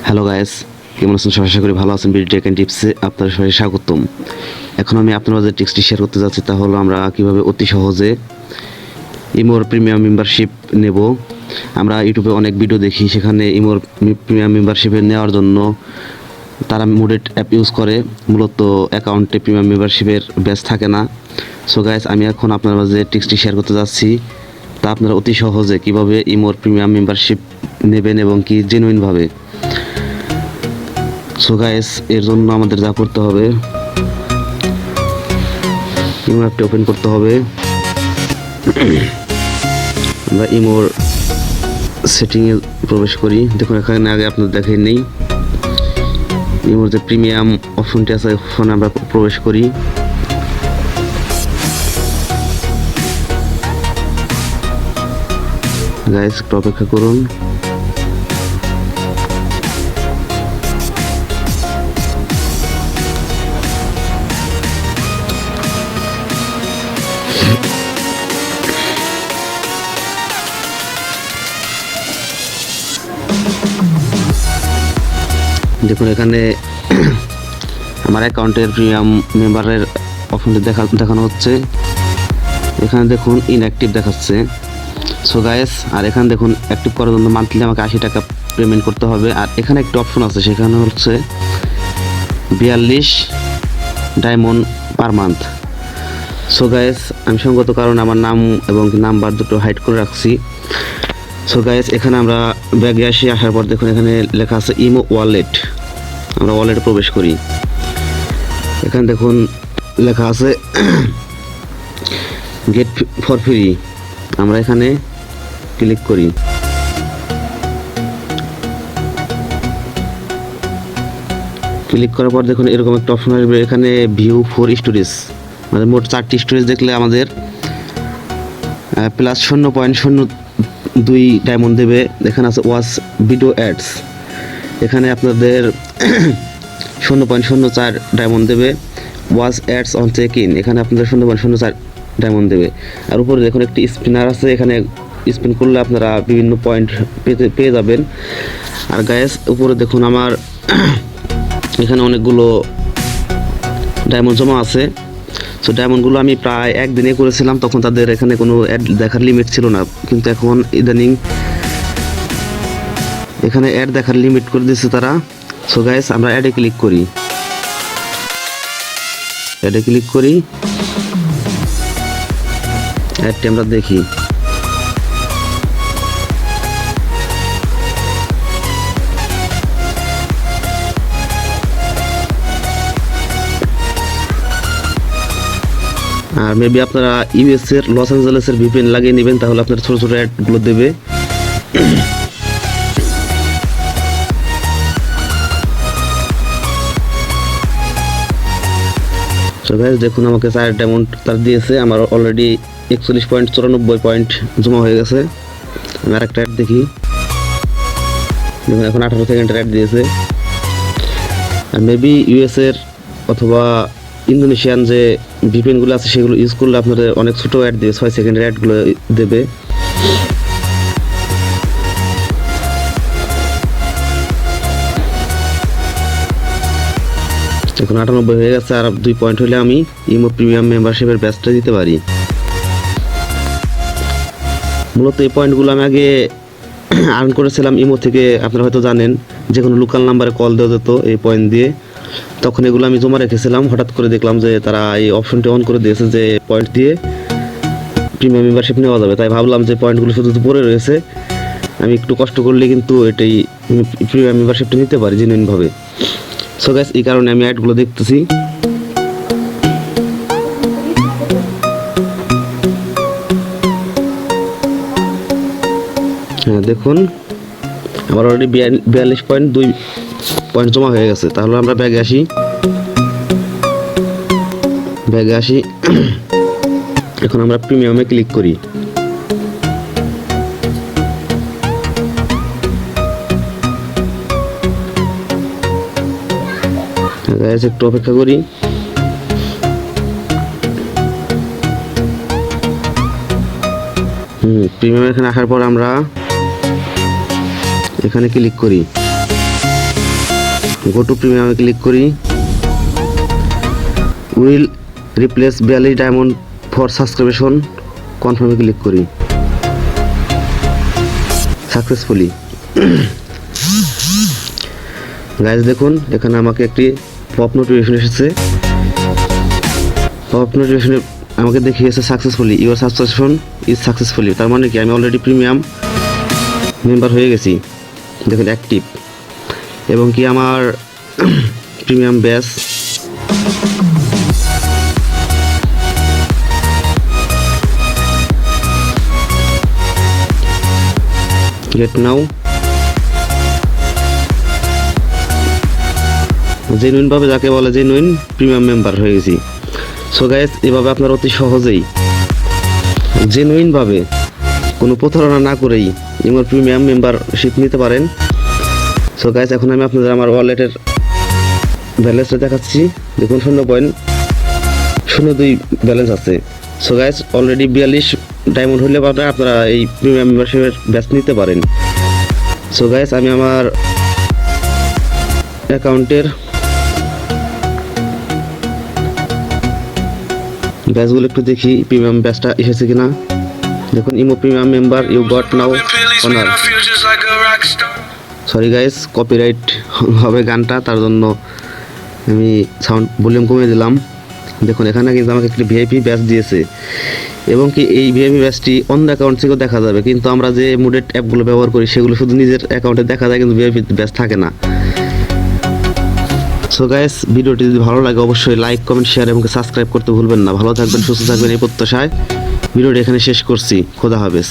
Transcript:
Hello guys, কেমন আছেন সবাই? আশা করি ভালো আছেন। বিডি টেক এন্ড টিপসে আপনাদের সবাই স্বাগতম। এখন আমি আপনাদের মাঝে টিপসটি শেয়ার করতে যাচ্ছি, তা হলো আমরা কিভাবে অতি সহজে ইমোর প্রিমিয়াম মেম্বারশিপ নেব। আমরা ইউটিউবে অনেক ভিডিও দেখি, সেখানে ইমোর প্রিমিয়াম মেম্বারশিপে নেওয়ার জন্য তারা মুডেট অ্যাপ ইউজ করে, মূলত অ্যাকাউন্টে প্রিমিয়াম মেম্বারশিপের ব্যাচ থাকে না। সো গাইস, আমি এখন আপনার মাঝে টিপসটি শেয়ার করতে যাচ্ছি, তা আপনারা অতি সহজে কিভাবে ইমোর প্রিমিয়াম মেম্বারশিপ নেবেন এবং কি জেনুইনভাবে। সো গাইস, এর জন্য আমাদের যা করতে হবে, ইমো অ্যাপটি ওপেন করতে হবে। আমরা ইমোর সেটিংয়ে প্রবেশ করি। দেখুন, এখানে আগে আপনাদের দেখাই নেই, ইমোর যে প্রিমিয়াম অপশনটি আছে ওখানে আমরা প্রবেশ করি। গাইস, একটু অপেক্ষা করুন। দেখুন, এখানে আমার অ্যাকাউন্টের প্রিমিয়াম মেম্বারের অপশনটি দেখানো হচ্ছে। এখানে দেখুন ইনঅ্যাক্টিভ দেখাচ্ছে। সো গাইস, আর এখানে দেখুন অ্যাক্টিভ করার জন্য মান্থলি আমাকে 80 টাকা পেমেন্ট করতে হবে। আর এখানে একটা অপশন আছে, সেখানে হচ্ছে 42 diamond per month. So guys, আমি সঙ্গত কারণে আমার নাম এবং নাম্বার দুটো হাইড করে রাখছি। সো গাইস, এখানে আমরা ব্যাগে আসার পর দেখুন এখানে লেখা আছে ইমো ওয়ালেট। আমরা ওয়ালেটে প্রবেশ করি। এখানে দেখুন লেখা আছে গেট ফর ফ্রি। আমরা এখানে ক্লিক করি। ক্লিক করার পর দেখুন এরকম একটা অপশন আসবে, এখানে ভিউ ফর স্টোরেজ, মানে মোট 4টি স্টোরেজ দেখলে আমাদের প্লাস 0.02 ডায়মন্ড দেবে। এখানে আছে ওয়াচ ভিডিও অ্যাডস, এখানে আপনাদের 0.04 ডায়মন্ড দেবে। Watch ads on check in, এখানে আপনাদের 0.04 ডায়মন্ড দেবে। আর উপরে দেখুন একটি স্পিনার আছে, এখানে স্পিন করলে আপনারা বিভিন্ন পয়েন্ট পেয়ে যাবেন। আর গাইস, উপরে দেখুন আমার এখানে অনেকগুলো ডায়মন্ড জমা আছে। সো ডায়মন্ডগুলো আমি প্রায় একদিনে করেছিলাম, তখন তাদের এখানে কোনো অ্যাড দেখার লিমিট ছিল না, কিন্তু এখন ইদানিং এখানে অ্যাড দেখার লিমিট করে দিয়েছে তারা। সো গাইস, আমরা অ্যাডে ক্লিক করি। অ্যাডটি আমরা দেখি। আর মেবি আপনারা ইউএস এর লস অ্যাঞ্জেলেসের ভিপিএন লাগিয়ে নেবেন, তাহলে আপনার ছোট ছোট অ্যাডগুলো দেবে। সো গাইস, দেখুন আমাকে 4 ডায়মন্ড তার দিয়েছে, আমার অলরেডি 41.94 পয়েন্ট জমা হয়ে গেছে। আমি আরেকটা অ্যাড দেখি। দেখুন এখন 18 সেকেন্ডের অ্যাড দিয়েছে। আর মেবি ইউএস এর অথবা ইন্দোনেশিয়ান যে ভিপিএনগুলো আছে সেগুলো ইউজ করলে আপনাদের অনেক ছোটো অ্যাড দেবে, 6 সেকেন্ডের অ্যাডগুলো দেবে। এখন 98 হয়ে গেছে, আর 2 পয়েন্ট হলে আমি ইমো প্রিমিয়াম মেম্বারশিপের ব্যাচটা দিতে পারি। মূলত এই পয়েন্টগুলো আমি আগে আর্ন করেছিলাম ইমো থেকে, আপনারা হয়তো জানেন, যে কোনো লোকাল নাম্বারে কল দেওয়া যেত এই পয়েন্ট দিয়ে। তখন এগুলো আমি জমা রেখেছিলাম, হঠাৎ করে দেখলাম যে তারা এই অপশনটি অন করে দিয়েছে যে পয়েন্ট দিয়ে প্রিমিয়াম মেম্বারশিপ নেওয়া যাবে। তাই ভাবলাম যে পয়েন্টগুলো শুধু পড়ে রয়েছে, আমি একটু কষ্ট করলে কিন্তু এটাই প্রিমিয়াম মেম্বারশিপটা নিতে পারি জেনুইনভাবে। সো গাইস, এই কারণে আমি অ্যাডগুলো দেখতেছি। হ্যাঁ, দেখুন আমার অলরেডি 42.2 পয়েন্ট জমা হয়ে গেছে। তাহলে আমরা ব্যাগে আসি। এখন আমরা প্রিমিয়ামে ক্লিক করি। একটু অপেক্ষা করি। প্রিমিয়াম এখানে আসার পর আমরা এখানে ক্লিক করি। গো টু প্রিমিয়ামে ক্লিক করি। Will replace 42 diamond for subscription, কনফার্মে ক্লিক করি। সাকসেসফুলি। গাইজ দেখুন এখানে আমাকে একটি পপ নোটিফিকেশন এসেছে। পপ নোটিফিকেশনে আমাকে দেখিয়েছে successfully, your subscription is successfully. তার মানে কি আমি অলরেডি প্রিমিয়াম মেম্বার হয়ে গেছি। দেখুন অ্যাক্টিভ, এবং কি আমার প্রিমিয়াম ব্যাচ গেট নাও। জেনুইন ভাবে যাকে বলে জেনুইন প্রিমিয়াম মেম্বার হয়ে গেছি। সো গাইস এভাবে আপনারা অতি সহজেই জেনুইন ভাবে কোনো প্রতারণা না করেই ইমোর প্রিমিয়াম মেম্বারশিপ নিতে পারেন। সো গাইস এখন আমি আপনাদের আমার ওয়ালেটের ব্যালেন্সটা দেখাচ্ছি। দেখুন 0.02 ব্যালেন্স আছে। সো গাইস অলরেডি 42 ডায়মন্ড হলে আপনারা এই প্রিমিয়াম মেম্বারশিপের ব্যাচ নিতে পারেন। সো গাইস আমি আমার অ্যাকাউন্টের ব্যাচগুলো একটু দেখি, প্রিমিয়াম ব্যাচটা এসেছে কিনা। দেখুন Imo premium member you got now honour. Sorry guys copyright হবে গানটা, তার জন্য আমি সাউন্ড ভলিউম কমিয়ে দিলাম। দেখুন এখানে কিন্তু আমাকে একটি ভিআইপি ব্যাচ দিয়েছে, এবং কি এই ভিআইপি ব্যাচটি অন্য অ্যাকাউন্ট থেকেও দেখা যাবে, কিন্তু আমরা যে মুডেড অ্যাপগুলো ব্যবহার করি সেগুলো শুধু নিজের অ্যাকাউন্টে দেখা যায়, কিন্তু ভিআইপি ব্যাচ থাকে না। সো গাইস ভিডিওটি যদি ভালো লাগে অবশ্যই লাইক কমেন্ট শেয়ার এবং সাবস্ক্রাইব করতে ভুলবেন না। ভালো থাকবেন, সুস্থ থাকবেন এই প্রত্যাশায় ভিডিওটি এখানে শেষ করছি। খোদা হাফেজ।